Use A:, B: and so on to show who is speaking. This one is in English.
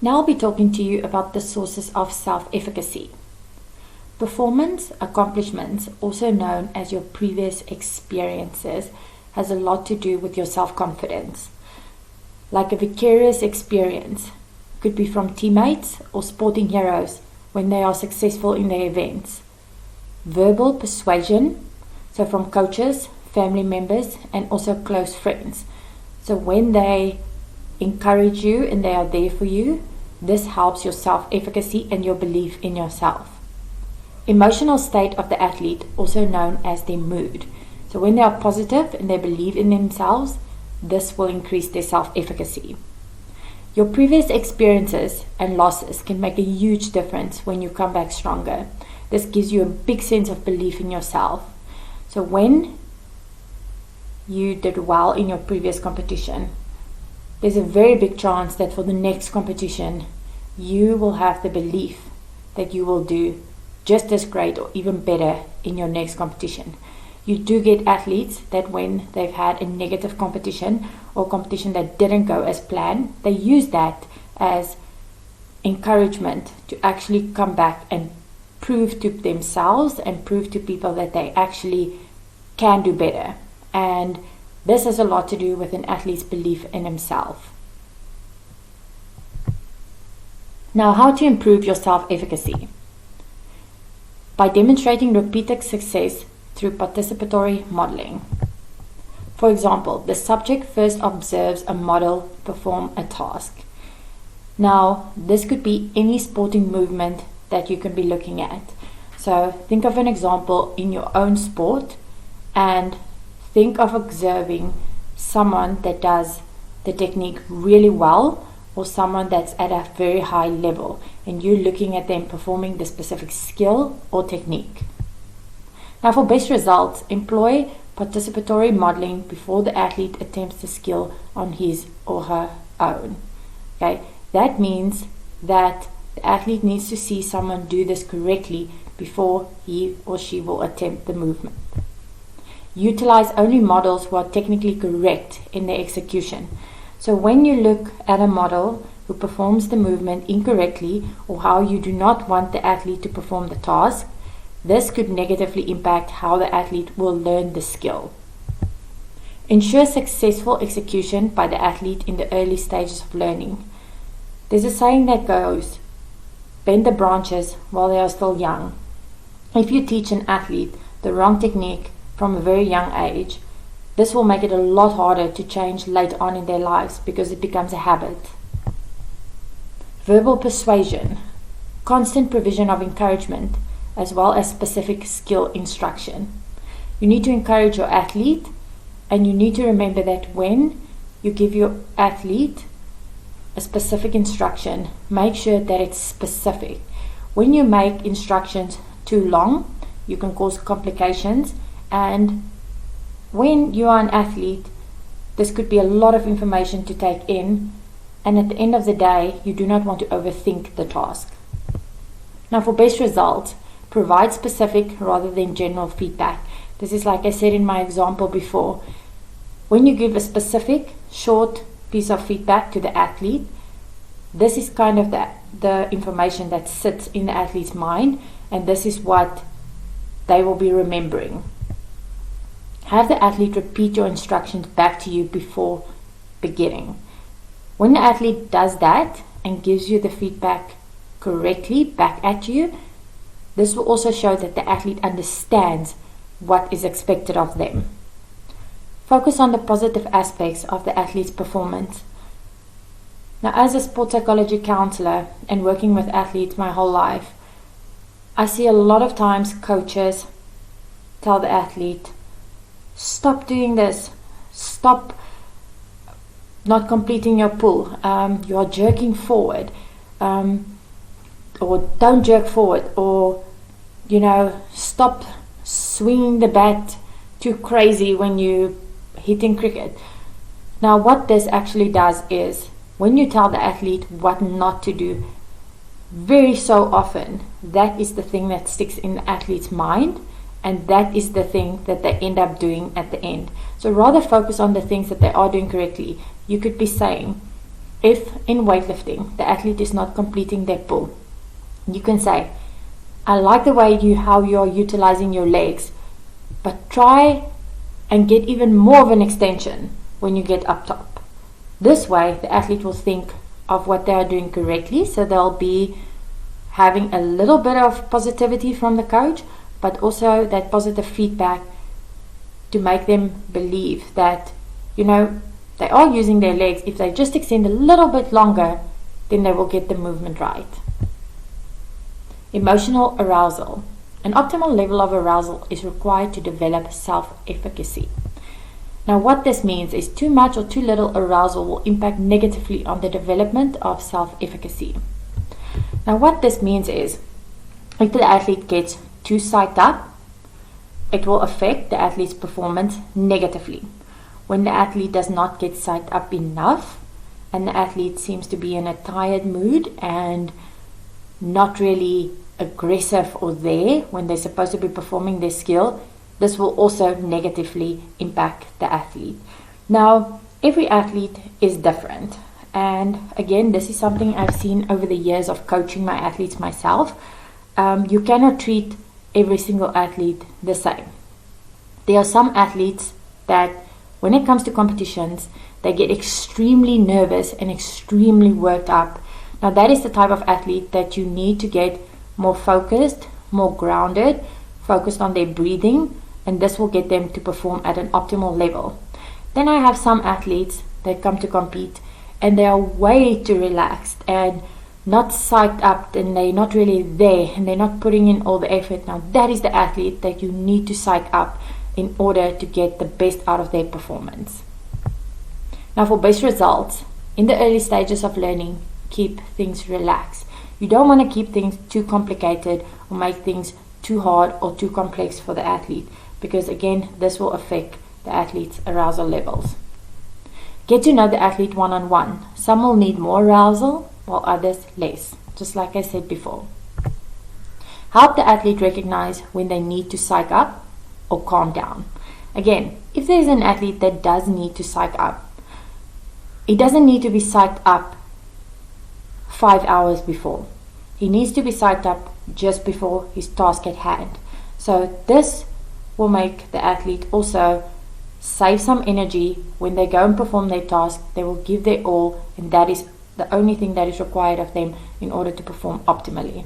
A: Now I'll be talking to you about the sources of self-efficacy. Performance accomplishments, also known as your previous experiences, has a lot to do with your self-confidence. Like a vicarious experience, could be from teammates or sporting heroes when they are successful in their events. Verbal persuasion, so from coaches, family members, and also close friends. So when they encourage you and they are there for you, this helps your self-efficacy and your belief in yourself. Emotional state of the athlete, also known as their mood. So when they are positive and they believe in themselves, this will increase their self-efficacy. Your previous experiences and losses can make a huge difference when you come back stronger. This gives you a big sense of belief in yourself. So when you did well in your previous competition, there's a very big chance that for the next competition, you will have the belief that you will do just as great or even better in your next competition. You do get athletes that when they've had a negative competition or competition that didn't go as planned, they use that as encouragement to actually come back and prove to themselves and prove to people that they actually can do better. And this has a lot to do with an athlete's belief in himself. Now, how to improve your self-efficacy? By demonstrating repeated success through participatory modeling. For example, the subject first observes a model perform a task. Now, this could be any sporting movement that you can be looking at. So think of an example in your own sport and think of observing someone that does the technique really well or someone that's at a very high level and you're looking at them performing the specific skill or technique. Now for best results, employ participatory modeling before the athlete attempts the skill on his or her own. Okay, that means that the athlete needs to see someone do this correctly before he or she will attempt the movement. Utilize only models who are technically correct in their execution. So when you look at a model who performs the movement incorrectly or how you do not want the athlete to perform the task, this could negatively impact how the athlete will learn the skill. Ensure successful execution by the athlete in the early stages of learning. There's a saying that goes, bend the branches while they are still young. If you teach an athlete the wrong technique from a very young age, this will make it a lot harder to change later on in their lives because it becomes a habit. Verbal persuasion, constant provision of encouragement, as well as specific skill instruction. You need to encourage your athlete, and you need to remember that when you give your athlete a specific instruction, make sure that it's specific. When you make instructions too long, you can cause complications, and when you are an athlete, this could be a lot of information to take in, and at the end of the day, you do not want to overthink the task. Now for best results, provide specific rather than general feedback. This is like I said in my example before. When you give a specific, short piece of feedback to the athlete, this is kind of the information that sits in the athlete's mind, and this is what they will be remembering. Have the athlete repeat your instructions back to you before beginning. When the athlete does that and gives you the feedback correctly back at you, this will also show that the athlete understands what is expected of them. Focus on the positive aspects of the athlete's performance. Now, as a sports psychology counselor and working with athletes my whole life, I see a lot of times coaches tell the athlete, stop doing this, stop not completing your pull, you are jerking forward, or don't jerk forward, or stop swinging the bat too crazy when you hitting cricket. Now what this actually does is, when you tell the athlete what not to do, very so often that is the thing that sticks in the athlete's mind, and that is the thing that they end up doing at the end. So rather focus on the things that they are doing correctly. You could be saying, if in weightlifting the athlete is not completing their pull, you can say, I like the way how you're utilizing your legs, but try and get even more of an extension when you get up top. This way the athlete will think of what they are doing correctly, so they'll be having a little bit of positivity from the coach, but also that positive feedback to make them believe that, they are using their legs. If they just extend a little bit longer, then they will get the movement right. Emotional arousal. An optimal level of arousal is required to develop self-efficacy. Now what this means is too much or too little arousal will impact negatively on the development of self-efficacy. Now what this means is, if the athlete gets too psyched up, it will affect the athlete's performance negatively. When the athlete does not get psyched up enough, and the athlete seems to be in a tired mood and not really aggressive or there when they're supposed to be performing their skill, this will also negatively impact the athlete. Now, every athlete is different. And again, this is something I've seen over the years of coaching my athletes myself. You cannot treat every single athlete the same. There are some athletes that when it comes to competitions, they get extremely nervous and extremely worked up. Now that is the type of athlete that you need to get more focused, more grounded, focused on their breathing, and this will get them to perform at an optimal level. Then I have some athletes that come to compete and they are way too relaxed and not psyched up, and they're not really there and they're not putting in all the effort. Now that is the athlete that you need to psych up in order to get the best out of their performance. Now for best results, in the early stages of learning, keep things relaxed. You don't want to keep things too complicated or make things too hard or too complex for the athlete, because again, this will affect the athlete's arousal levels. Get to know the athlete one-on-one. Some will need more arousal while others less, just like I said before. Help the athlete recognize when they need to psych up or calm down. Again, if there's an athlete that does need to psych up, it doesn't need to be psyched up 5 hours before. He needs to be psyched up just before his task at hand. So this will make the athlete also save some energy when they go and perform their task. They will give their all, and that is the only thing that is required of them in order to perform optimally.